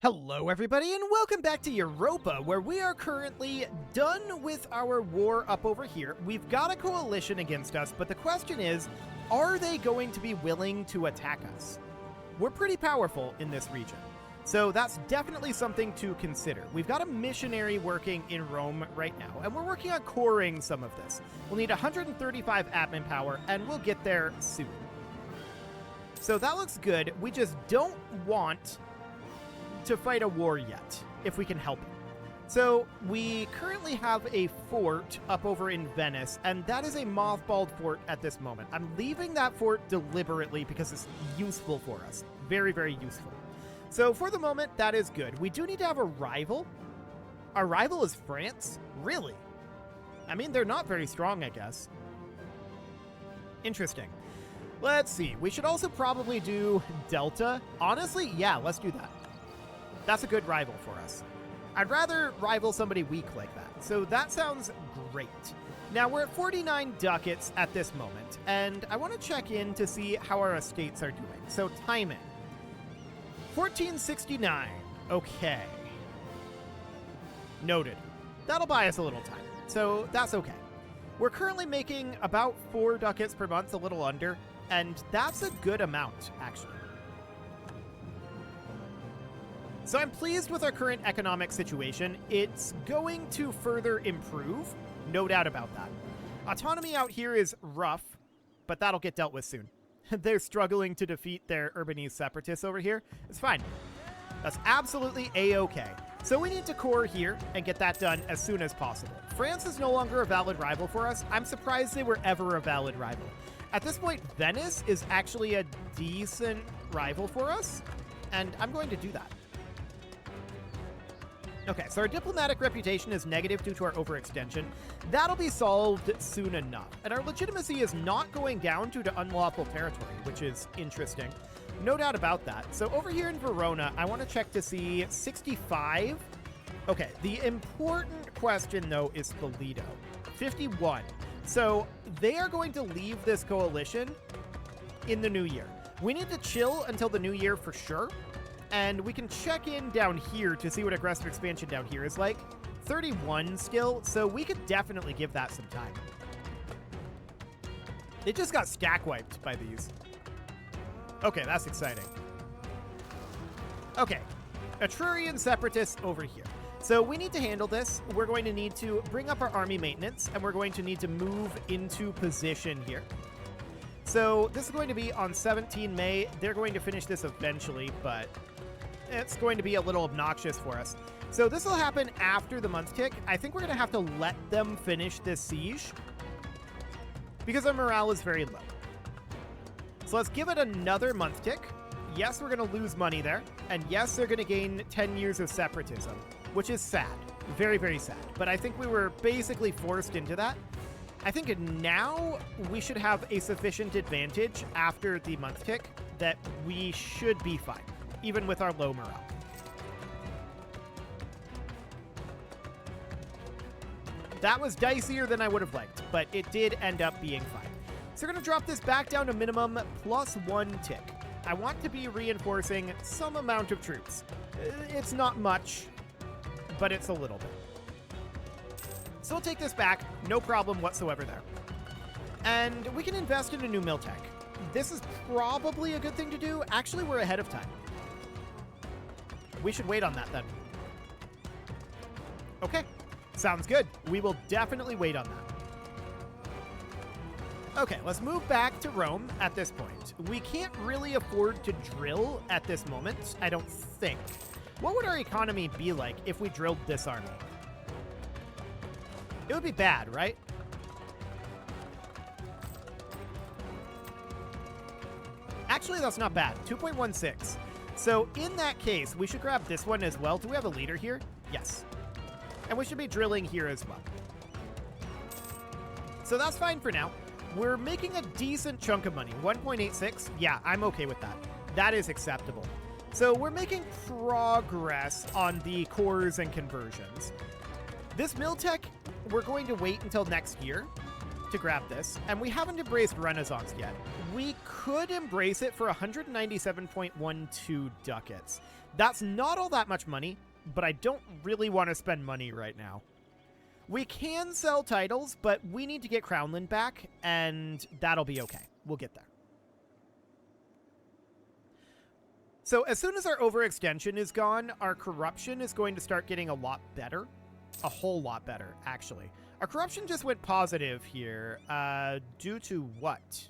Hello everybody and welcome back to Europa, where we are currently done with our war up over here. We've got a coalition against us, but the question is, are they going to be willing to attack us? We're pretty powerful in this region, so that's definitely something to consider. We've got a missionary working in Rome right now, and we're working on coring some of this. We'll need 135 admin power, and we'll get there soon. So that looks good. We just don't want to fight a war yet, if we can help it. So we currently have a fort up over in Venice, and that is a mothballed fort at this moment. I'm leaving that fort deliberately because it's useful for us. Very, very useful. So for the moment, that is good. We do need to have a rival. Our rival is France? Really? I mean, they're not very strong, I guess. Interesting. Let's see. We should also probably do Delta. Honestly, yeah, let's do that. That's a good rival for us. I'd rather rival somebody weak like that. So that sounds great. Now we're at 49 ducats at this moment, and I want to check in to see how our estates are doing. So timing. 1469. Okay. Noted. That'll buy us a little time. So that's okay. We're currently making about 4 ducats per month, a little under, and that's a good amount, actually. So I'm pleased with our current economic situation. It's going to further improve, no doubt about that. Autonomy out here is rough, but that'll get dealt with soon. They're struggling to defeat their Urbanese separatists over here. It's fine. That's absolutely a-okay. So we need to core here and get that done as soon as possible. France is no longer a valid rival for us. I'm surprised they were ever a valid rival. At this point, Venice is actually a decent rival for us, and I'm going to do that. Okay, so our diplomatic reputation is negative due to our overextension. That'll be solved soon enough. And our legitimacy is not going down due to unlawful territory, which is interesting. No doubt about that. So over here in Verona, I want to check to see 65. Okay, the important question, though, is Toledo. 51. So they are going to leave this coalition in the new year. We need to chill until the new year for sure. And we can check in down here to see what aggressive expansion down here is like. 31 still, so we could definitely give that some time. It just got stack wiped by these. Okay, that's exciting. Okay, Etrurian separatists over here. So we need to handle this. We're going to need to bring up our army maintenance, and we're going to need to move into position here. So this is going to be on 17 May. They're going to finish this eventually, but it's going to be a little obnoxious for us. So this will happen after the month tick. I think we're going to have to let them finish this siege because our morale is very low. So let's give it another month tick. Yes, we're going to lose money there. And yes, they're going to gain 10 years of separatism, which is sad. Very, very sad. But I think we were basically forced into that. I think now we should have a sufficient advantage after the month tick that we should be fine, even with our low morale. That was dicier than I would have liked, but it did end up being fine. So we're going to drop this back down to minimum +1 tick. I want to be reinforcing some amount of troops. It's not much, but it's a little bit. So we'll take this back, no problem whatsoever there. And we can invest in a new mill tech. This is probably a good thing to do. Actually, we're ahead of time. We should wait on that then. Okay, sounds good. We will definitely wait on that. Okay, let's move back to Rome at this point. We can't really afford to drill at this moment, I don't think. What would our economy be like if we drilled this army? It would be bad, right? Actually, that's not bad. 2.16. So in that case, we should grab this one as well. Do we have a leader here? Yes. And we should be drilling here as well. So that's fine for now. We're making a decent chunk of money. 1.86. Yeah, I'm okay with that. That is acceptable. So we're making progress on the cores and conversions. This mill tech, we're going to wait until next year to grab this, and we haven't embraced Renaissance yet. We could embrace it for 197.12 ducats. That's not all that much money, but I don't really want to spend money right now. We can sell titles, but we need to get Crownland back, and that'll be okay. We'll get there. So as soon as our overextension is gone, our corruption is going to start getting a lot better. A whole lot better, actually. Our corruption just went positive here. Due to what?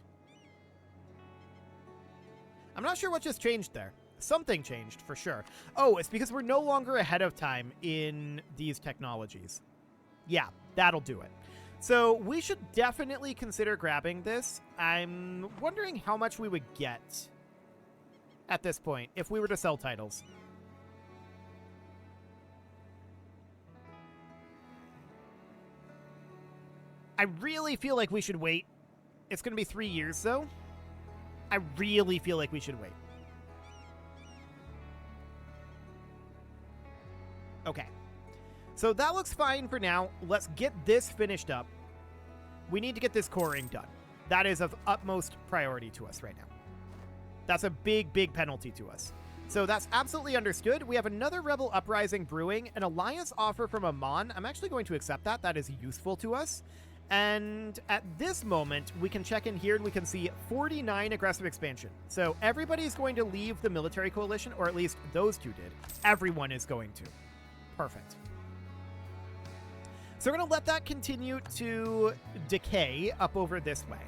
I'm not sure what just changed there. Something changed, for sure. Oh, it's because we're no longer ahead of time in these technologies. Yeah, that'll do it. So we should definitely consider grabbing this. I'm wondering how much we would get at this point if we were to sell titles. I really feel like we should wait. It's going to be 3 years, though. I really feel like we should wait. Okay. So that looks fine for now. Let's get this finished up. We need to get this coring done. That is of utmost priority to us right now. That's a big, big penalty to us. So that's absolutely understood. We have another Rebel Uprising brewing, an alliance offer from Amon. I'm actually going to accept that. That is useful to us. And at this moment, we can check in here and we can see 49 aggressive expansion. So everybody's going to leave the military coalition, or at least those two did. Everyone is going to. Perfect. So we're going to let that continue to decay up over this way.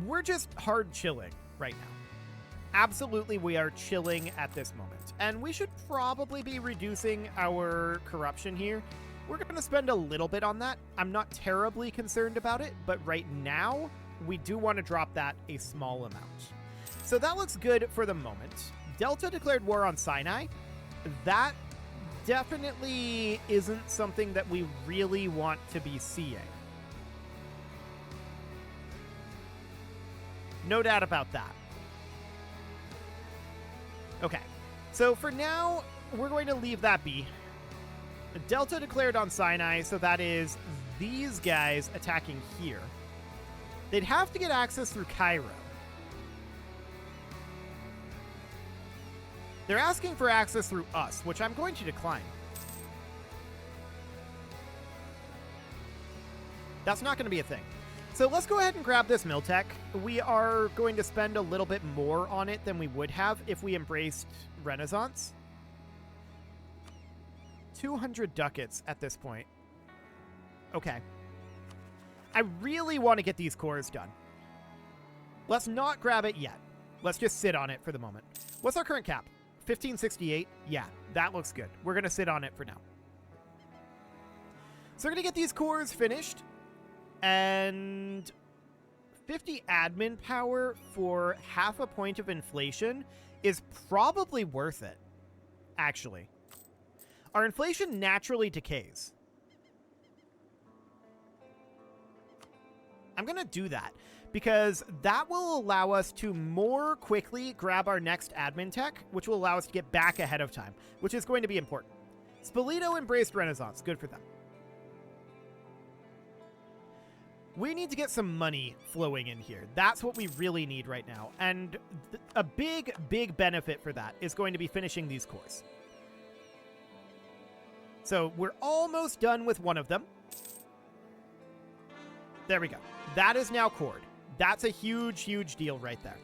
We're just hard chilling right now. Absolutely, we are chilling at this moment. And we should probably be reducing our corruption here. We're going to spend a little bit on that. I'm not terribly concerned about it, but right now, we do want to drop that a small amount. So that looks good for the moment. Delta declared war on Sinai. That definitely isn't something that we really want to be seeing. No doubt about that. Okay, so for now, we're going to leave that be. Delta declared on Sinai, so that is these guys attacking here. They'd have to get access through Cairo. They're asking for access through us, which I'm going to decline. That's not going to be a thing. So let's go ahead and grab this Miltech. We are going to spend a little bit more on it than we would have if we embraced Renaissance. 200 ducats at this point. Okay. I really want to get these cores done. Let's not grab it yet. Let's just sit on it for the moment. What's our current cap? 1568? Yeah, that looks good. We're going to sit on it for now. So we're going to get these cores finished. And 50 admin power for half a point of inflation is probably worth it, actually. Our inflation naturally decays. I'm going to do that because that will allow us to more quickly grab our next admin tech, which will allow us to get back ahead of time, which is going to be important. Spoleto embraced Renaissance. Good for them. We need to get some money flowing in here. That's what we really need right now. And a big, big benefit for that is going to be finishing these cores. So we're almost done with one of them. There we go. That is now cored. That's a huge, huge deal right there.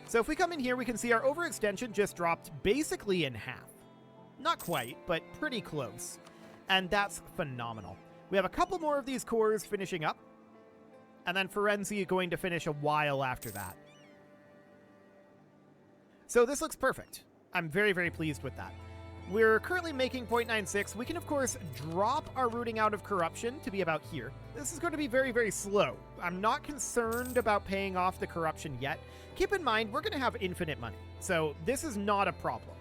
So if we come in here, we can see our overextension just dropped basically in half. Not quite, but pretty close. And that's phenomenal. We have a couple more of these cores finishing up. And then Ferenzi going to finish a while after that. So this looks perfect. I'm very, very pleased with that. We're currently making 0.96. We can, of course, drop our rooting out of corruption to be about here. This is going to be very, very slow. I'm not concerned about paying off the corruption yet. Keep in mind, we're going to have infinite money. So this is not a problem.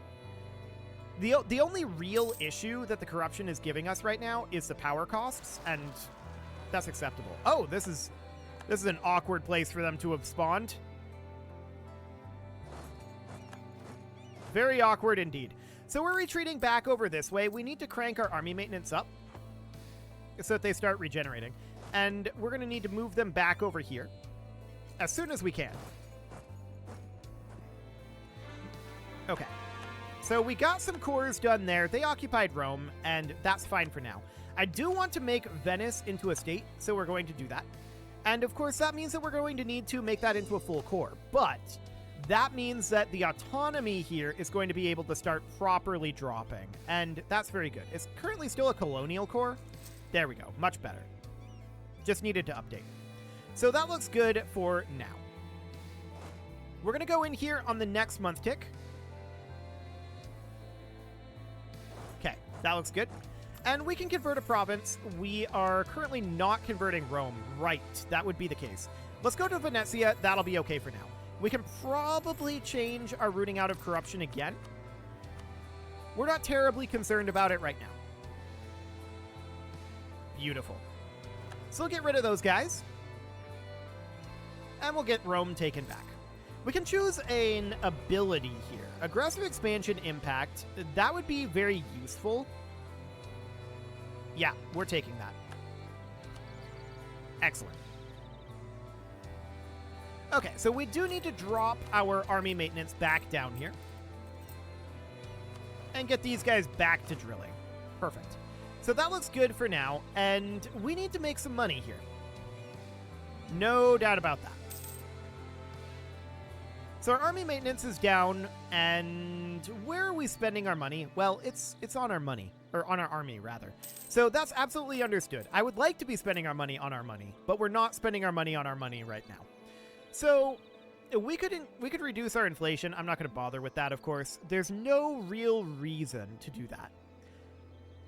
The only real issue that the corruption is giving us right now is the power costs, and that's acceptable. Oh, this is an awkward place for them to have spawned. Very awkward indeed. So we're retreating back over this way. We need to crank our army maintenance up so that they start regenerating. And we're going to need to move them back over here as soon as we can. Okay. So we got some cores done there. They occupied Rome, and that's fine for now. I do want to make Venice into a state, so we're going to do that. And of course, that means that we're going to need to make that into a full core. But that means that the autonomy here is going to be able to start properly dropping, and that's very good. It's currently still a colonial core. There we go. Much better. Just needed to update. So that looks good for now. We're going to go in here on the next month tick. Okay, that looks good. And we can convert a province. We are currently not converting Rome. Right, that would be the case. Let's go to Venezia. That'll be okay for now. We can probably change our rooting out of corruption again. We're not terribly concerned about it right now. Beautiful. So we'll get rid of those guys. And we'll get Rome taken back. We can choose an ability here. Aggressive expansion impact. That would be very useful. Yeah, we're taking that. Excellent. Okay, so we do need to drop our army maintenance back down here. And get these guys back to drilling. Perfect. So that looks good for now, and we need to make some money here. No doubt about that. So our army maintenance is down, and where are we spending our money? Well, it's on our money, or on our army, rather. So that's absolutely understood. I would like to be spending our money on our money, but we're not spending our money on our money right now. So we could reduce our inflation. I'm not going to bother with that, of course. There's no real reason to do that.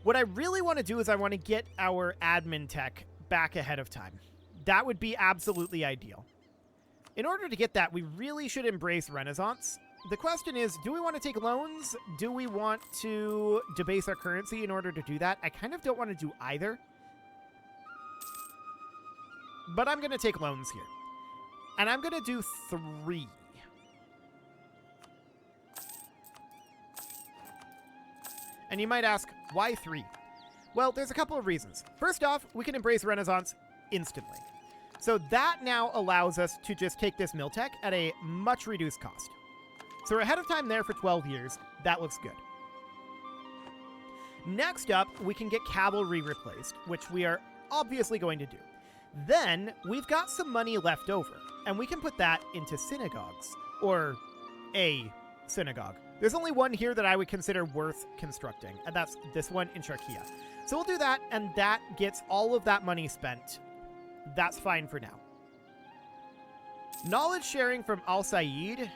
What I really want to do is I want to get our admin tech back ahead of time. That would be absolutely ideal. In order to get that, we really should embrace Renaissance. The question is, do we want to take loans? Do we want to debase our currency in order to do that? I kind of don't want to do either. But I'm going to take loans here. And I'm going to do 3. And you might ask, why 3? Well, there's a couple of reasons. First off, we can embrace Renaissance instantly. So that now allows us to just take this mill tech at a much reduced cost. So we're ahead of time there for 12 years. That looks good. Next up, we can get cavalry replaced, which we are obviously going to do. Then we've got some money left over, and we can put that into synagogues, or a synagogue. There's only one here that I would consider worth constructing, and that's this one in Sharkia. So we'll do that, and that gets all of that money spent. That's fine for now. Knowledge sharing from Al Said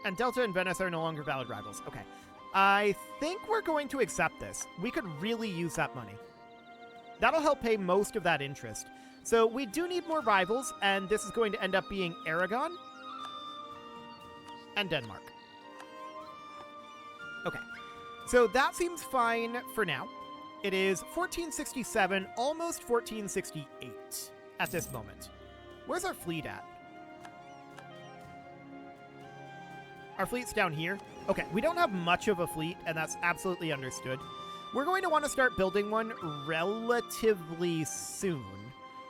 and Delta and Venice are no longer valid rivals. Okay. I think we're going to accept this. We could really use that money. That'll help pay most of that interest. So we do need more rivals, and this is going to end up being Aragon and Denmark. Okay. So that seems fine for now. It is 1467, almost 1468 at this moment. Where's our fleet at? Our fleet's down here. Okay, we don't have much of a fleet, and that's absolutely understood. We're going to want to start building one relatively soon.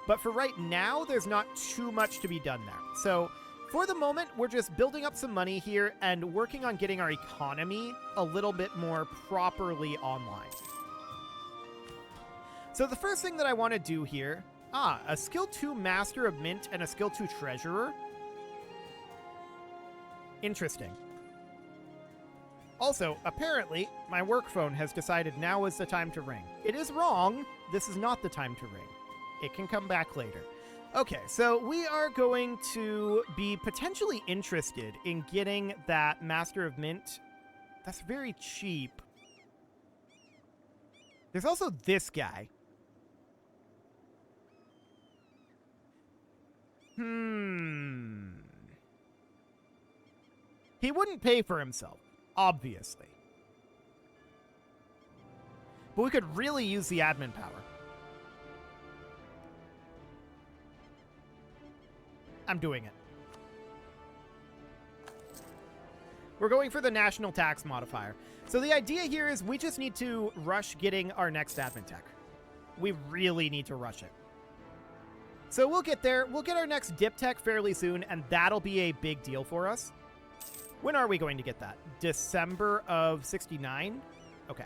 But for right now, there's not too much to be done there. So for the moment, we're just building up some money here and working on getting our economy a little bit more properly online. So the first thing that I want to do here, a skill 2 Master of Mint and a skill 2 Treasurer. Interesting. Also, apparently, my work phone has decided now is the time to ring. It is wrong. This is not the time to ring. It can come back later. Okay, so we are going to be potentially interested in getting that Master of Mint. That's very cheap. There's also this guy. He wouldn't pay for himself, obviously. But we could really use the admin power. I'm doing it. We're going for the national tax modifier. So the idea here is we just need to rush getting our next admin tech. We really need to rush it. So we'll get there. We'll get our next dip tech fairly soon, and that'll be a big deal for us. When are we going to get that? December of 69? Okay.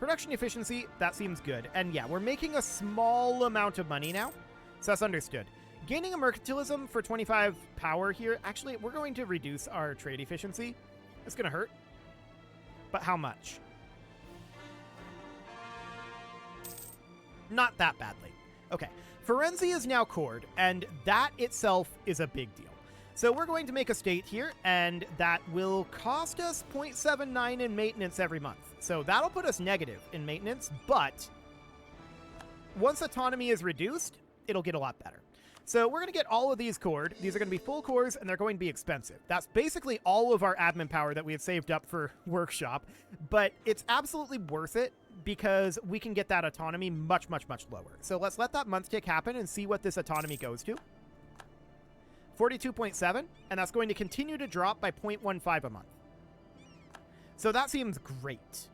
Production efficiency, that seems good. And yeah, we're making a small amount of money now, so that's understood. Gaining a mercantilism for 25 power here. Actually, we're going to reduce our trade efficiency. It's going to hurt. But how much? Not that badly. Okay. Forensi is now cored, and that itself is a big deal. So we're going to make a state here, and that will cost us 0.79 in maintenance every month. So that'll put us negative in maintenance, but once autonomy is reduced, it'll get a lot better. So we're going to get all of these cored. These are going to be full cores, and they're going to be expensive. That's basically all of our admin power that we had saved up for workshop, but it's absolutely worth it because we can get that autonomy much, much, much lower. So let's let that month tick happen and see what this autonomy goes to. 42.7, and that's going to continue to drop by 0.15 a month. So that seems great.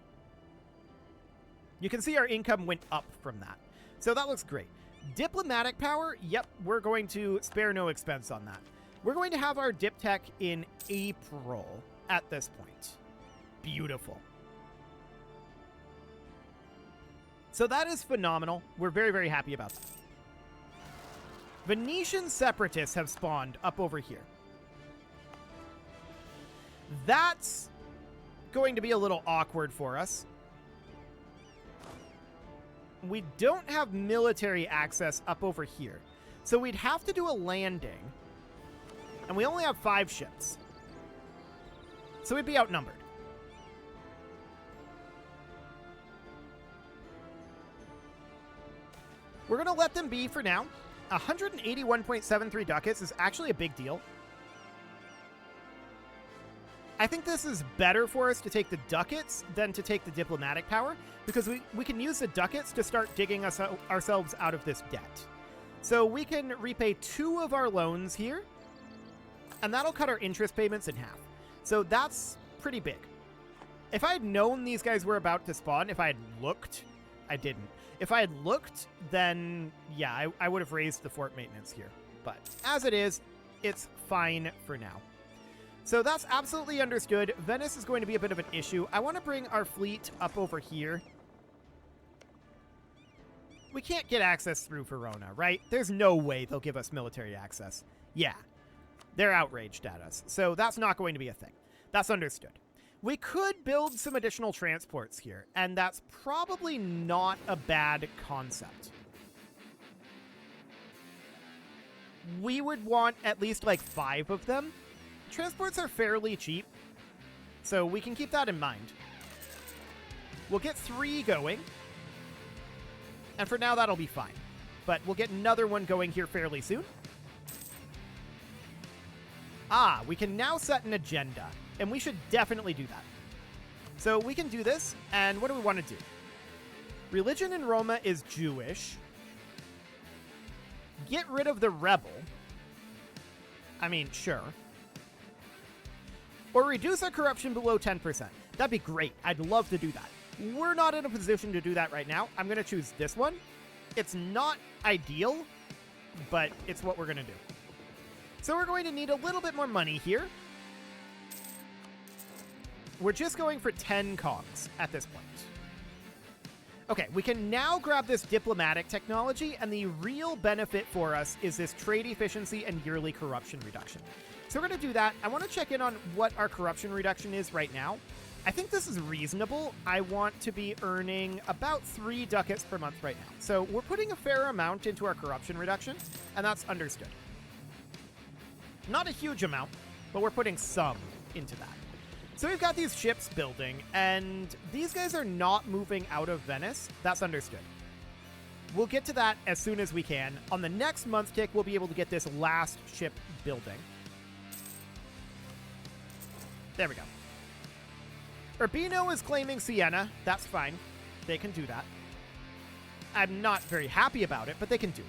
You can see our income went up from that. So that looks great. Diplomatic power, yep, we're going to spare no expense on that. We're going to have our dip tech in April at this point. Beautiful. So that is phenomenal. We're very, very happy about that. Venetian separatists have spawned up over here. That's going to be a little awkward for us. We don't have military access up over here. So we'd have to do a landing. And we only have 5 ships. So we'd be outnumbered. We're going to let them be for now. 181.73 ducats is actually a big deal. I think this is better for us to take the ducats than to take the diplomatic power, because we can use the ducats to start digging ourselves out of this debt. So we can repay 2 of our loans here, and that'll cut our interest payments in half. So that's pretty big. If I had known these guys were about to spawn, if I had looked, I didn't. If I had looked, then yeah, I would have raised the fort maintenance here. But as it is, it's fine for now. So that's absolutely understood. Venice is going to be a bit of an issue. I want to bring our fleet up over here. We can't get access through Verona, right? There's no way they'll give us military access. Yeah, they're outraged at us. So that's not going to be a thing. That's understood. We could build some additional transports here, and that's probably not a bad concept. We would want at least like 5 of them. Transports are fairly cheap, so we can keep that in mind. We'll get 3 going, and for now that'll be fine. But we'll get another one going here fairly soon. Ah, we can now set an agenda, and we should definitely do that. So we can do this, and what do we want to do? Religion in Roma is Jewish. Get rid of the rebel. I mean, sure. Or reduce our corruption below 10%. That'd be great. I'd love to do that. We're not in a position to do that right now. I'm going to choose this one. It's not ideal, but it's what we're going to do. So we're going to need a little bit more money here. We're just going for 10 cogs at this point. Okay, we can now grab this diplomatic technology, and the real benefit for us is this trade efficiency and yearly corruption reduction. So we're going to do that. I want to check in on what our corruption reduction is right now. I think this is reasonable. I want to be earning about 3 ducats per month right now. So we're putting a fair amount into our corruption reduction, and that's understood. Not a huge amount, but we're putting some into that. So we've got these ships building, and these guys are not moving out of Venice. That's understood. We'll get to that as soon as we can. On the next month tick, we'll be able to get this last ship building. There we go. Urbino is claiming Siena. That's fine. They can do that. I'm not very happy about it, but they can do it.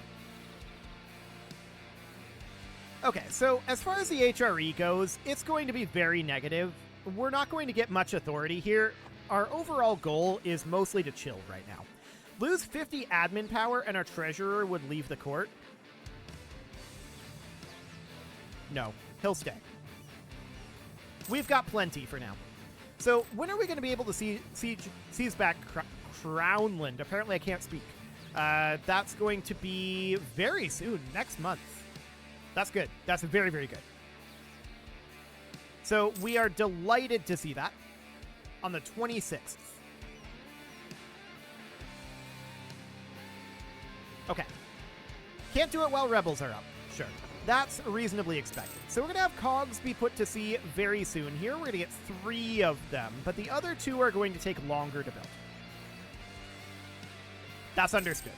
Okay, so as far as the HRE goes, it's going to be very negative. We're not going to get much authority here. Our overall goal is mostly to chill right now. Lose 50 admin power and our treasurer would leave the court. No, he'll stay. We've got plenty for now. So when are we going to be able to seize back Crownland? Apparently I can't speak. That's going to be very soon, next month. That's good. That's very, very good. So we are delighted to see that on the 26th. Okay. Can't do it while rebels are up. Sure. That's reasonably expected. So we're going to have cogs be put to sea very soon here. We're going to get 3 of them, but the other 2 are going to take longer to build. That's understood.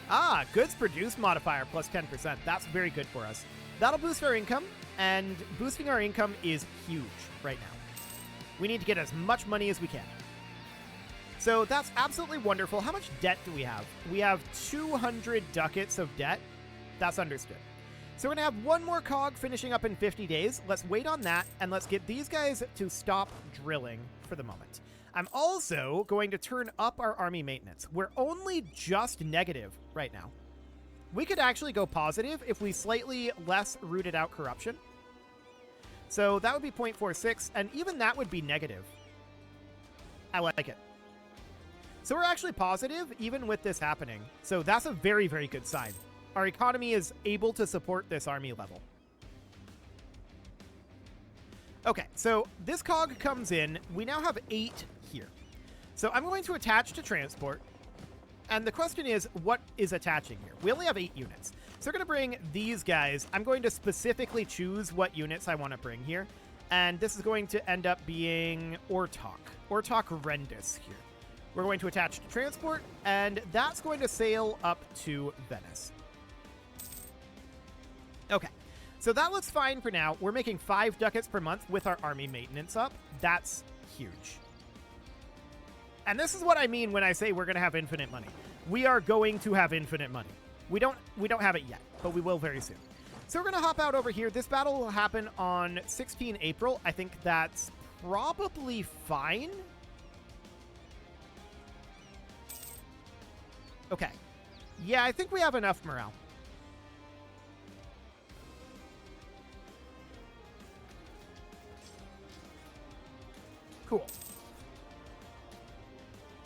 Ah, goods produced modifier plus 10%. That's very good for us. That'll boost our income, and boosting our income is huge right now. We need to get as much money as we can. So that's absolutely wonderful. How much debt do we have? We have 200 ducats of debt. That's understood. So we're going to have 1 more cog finishing up in 50 days. Let's wait on that, and let's get these guys to stop drilling for the moment. I'm also going to turn up our army maintenance. We're only just negative right now. We could actually go positive if we slightly less rooted out corruption. So that would be 0.46, and even that would be negative. I like it. So we're actually positive even with this happening. So that's a very, very good sign. Our economy is able to support this army level. Okay, so this cog comes in. We now have 8 here. So I'm going to attach to transport. And the question is, what is attaching here? We only have 8 units. So we're going to bring these guys. I'm going to specifically choose what units I want to bring here. And this is going to end up being Ortok Rendus here. We're going to attach to transport, and that's going to sail up to Venice. Okay, so that looks fine for now. We're making 5 ducats per month with our army maintenance up. That's huge. And this is what I mean when I say we're going to have infinite money. We are going to have infinite money. We don't have it yet, but we will very soon. So we're going to hop out over here. This battle will happen on 16 April. I think that's probably fine. Okay. Yeah, I think we have enough morale. Cool.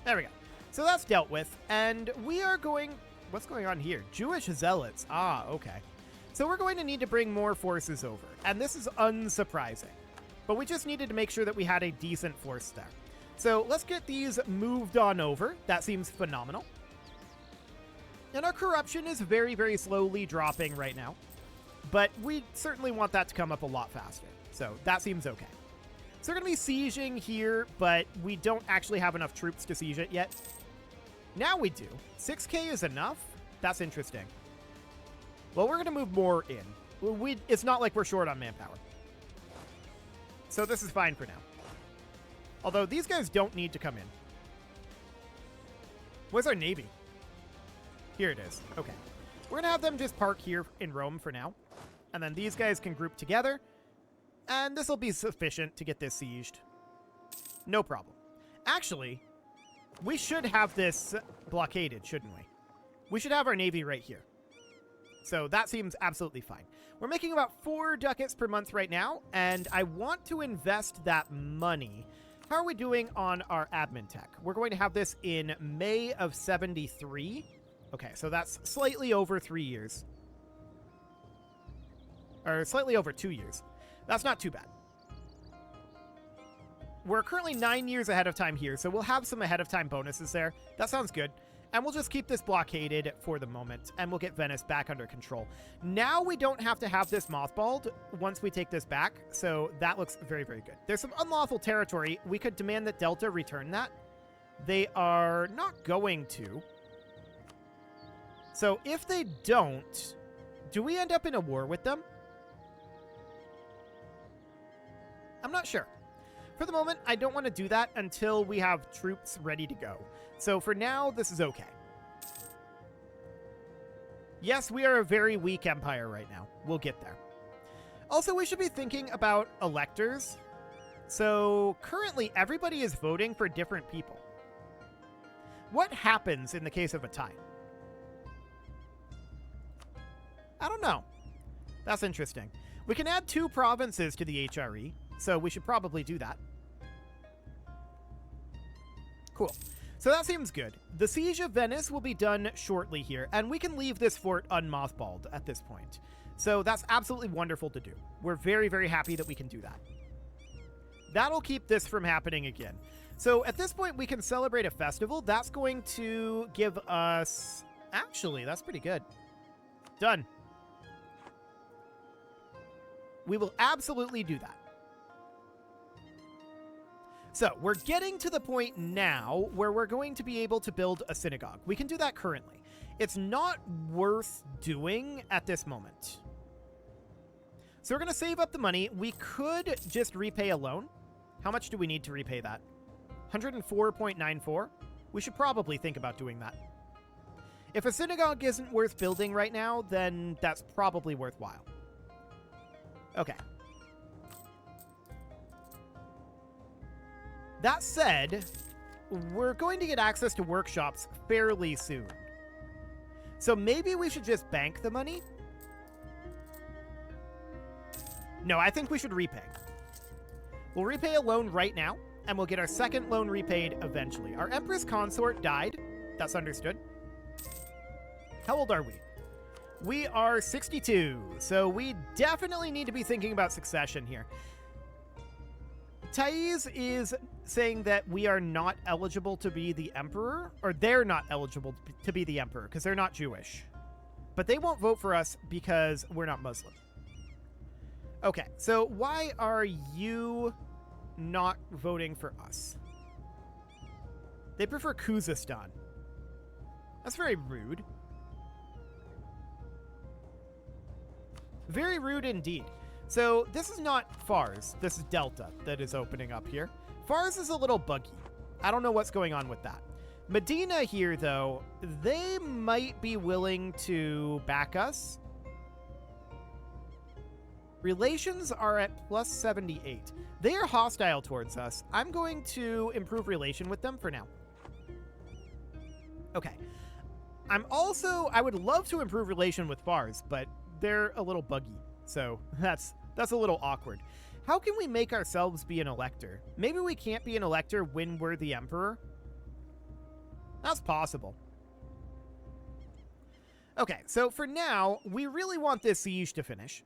There we go. So that's dealt with, and we are going... What's going on here? Jewish zealots. Ah, okay. So we're going to need to bring more forces over, and this is unsurprising. But we just needed to make sure that we had a decent force there. So let's get these moved on over. That seems phenomenal. And our corruption is very, very slowly dropping right now. But we certainly want that to come up a lot faster. So that seems okay. So we're going to be sieging here, but we don't actually have enough troops to siege it yet. Now we do. 6K is enough? That's interesting. Well, we're going to move more in. It's not like we're short on manpower. So this is fine for now. Although these guys don't need to come in. Where's our navy? Here it is. Okay. We're going to have them just park here in Rome for now. And then these guys can group together. And this will be sufficient to get this sieged. No problem. Actually, we should have this blockaded, shouldn't we? We should have our navy right here. So that seems absolutely fine. We're making about 4 ducats per month right now, and I want to invest that money. How are we doing on our admin tech? We're going to have this in May of 73. Okay, so that's slightly over 3 years. Or slightly over 2 years. That's not too bad. We're currently 9 years ahead of time here, so we'll have some ahead of time bonuses there. That sounds good. And we'll just keep this blockaded for the moment, and we'll get Venice back under control. Now we don't have to have this mothballed once we take this back, so that looks very, very good. There's some unlawful territory. We could demand that Delta return that. They are not going to. So if they don't, do we end up in a war with them? I'm not sure. For the moment, I don't want to do that until we have troops ready to go. So for now, this is okay. Yes, we are a very weak empire right now. We'll get there. Also, we should be thinking about electors. So currently, everybody is voting for different people. What happens in the case of a tie? I don't know. That's interesting. We can add 2 provinces to the HRE. so we should probably do that. Cool. So that seems good. The Siege of Venice will be done shortly here, and we can leave this fort unmothballed at this point. So that's absolutely wonderful to do. We're very, very happy that we can do that. That'll keep this from happening again. So at this point, we can celebrate a festival. That's going to give us... Actually, that's pretty good. Done. We will absolutely do that. So we're getting to the point now where we're going to be able to build a synagogue. We can do that currently. It's not worth doing at this moment. So we're going to save up the money. We could just repay a loan. How much do we need to repay that? 104.94? We should probably think about doing that. If a synagogue isn't worth building right now, then that's probably worthwhile. Okay. That said, we're going to get access to workshops fairly soon. So maybe we should just bank the money? No, I think we should repay. We'll repay a loan right now, and we'll get our second loan repaid eventually. Our Empress Consort died. That's understood. How old are we? We are 62, so we definitely need to be thinking about succession here. Thais is saying that we are not eligible to be the emperor, or they're not eligible to be the emperor because they're not Jewish. But they won't vote for us because we're not Muslim. Okay, so why are you not voting for us? They prefer Khuzestan. That's very rude. Very rude indeed. So this is not Fars. This is Delta that is opening up here. Fars is a little buggy. I don't know what's going on with that. Medina here, though, they might be willing to back us. Relations are at plus 78. They are hostile towards us. I'm going to improve relation with them for now. Okay. I would love to improve relation with Fars, but they're a little buggy. So that's a little awkward. How can we make ourselves be an elector? Maybe we can't be an elector when we're the emperor? That's possible. Okay, so for now, we really want this siege to finish.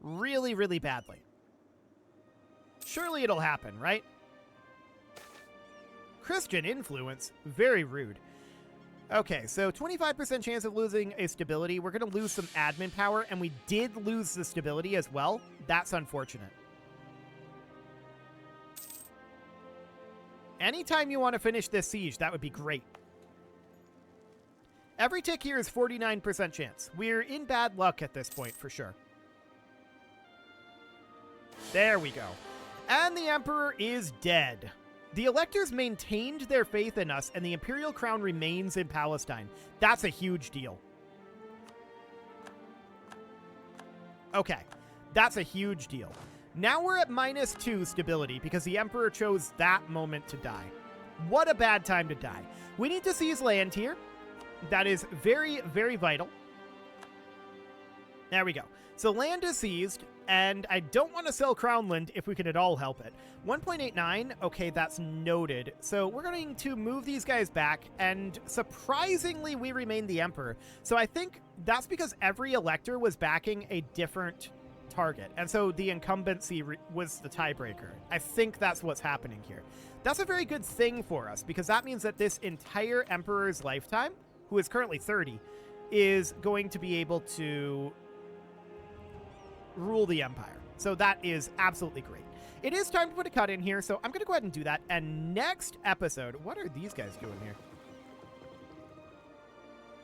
Really, really badly. Surely it'll happen, right? Christian influence? Very rude. Okay, so 25% chance of losing a stability. We're going to lose some admin power, and we did lose the stability as well. That's unfortunate. Anytime you want to finish this siege, that would be great. Every tick here is 49% chance. We're in bad luck at this point, for sure. There we go. And the Emperor is dead. The electors maintained their faith in us, and the imperial crown remains in Palestine. That's a huge deal. Okay, that's a huge deal. Now we're at -2 stability because the Emperor chose that moment to die. What a bad time to die. We need to seize land here. That is very, very vital. There we go. So land is seized, and I don't want to sell Crownland if we can at all help it. 1.89, okay, that's noted. So we're going to move these guys back, and surprisingly, we remain the Emperor. So I think that's because every elector was backing a different target, and so the incumbency was the tiebreaker. I think that's what's happening here. That's a very good thing for us, because that means that this entire Emperor's lifetime, who is currently 30, is going to be able to rule the empire. So that is absolutely great. It is time to put a cut in here, so I'm going to go ahead and do that. And next episode, what are these guys doing here?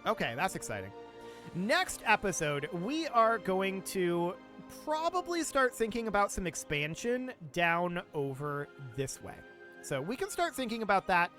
Okay, that's exciting. Next episode, we are going to probably start thinking about some expansion down over this way. So we can start thinking about that.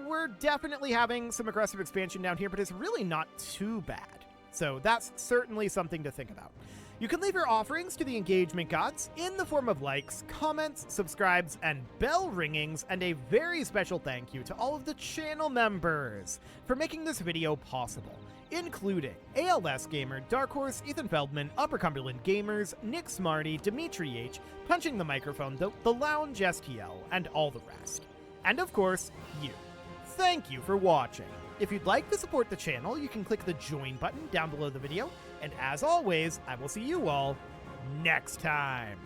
We're definitely having some aggressive expansion down here, but it's really not too bad. So that's certainly something to think about. You can leave your offerings to the engagement gods in the form of likes, comments, subscribes, and bell ringings, and a very special thank you to all of the channel members for making this video possible, including ALS Gamer, Dark Horse, Ethan Feldman, Upper Cumberland Gamers, Nick Smarty, Dimitri H, Punching the Microphone, the Lounge STL, and all the rest. And of course, you. Thank you for watching. If you'd like to support the channel, you can click the join button down below the video, and as always, I will see you all next time.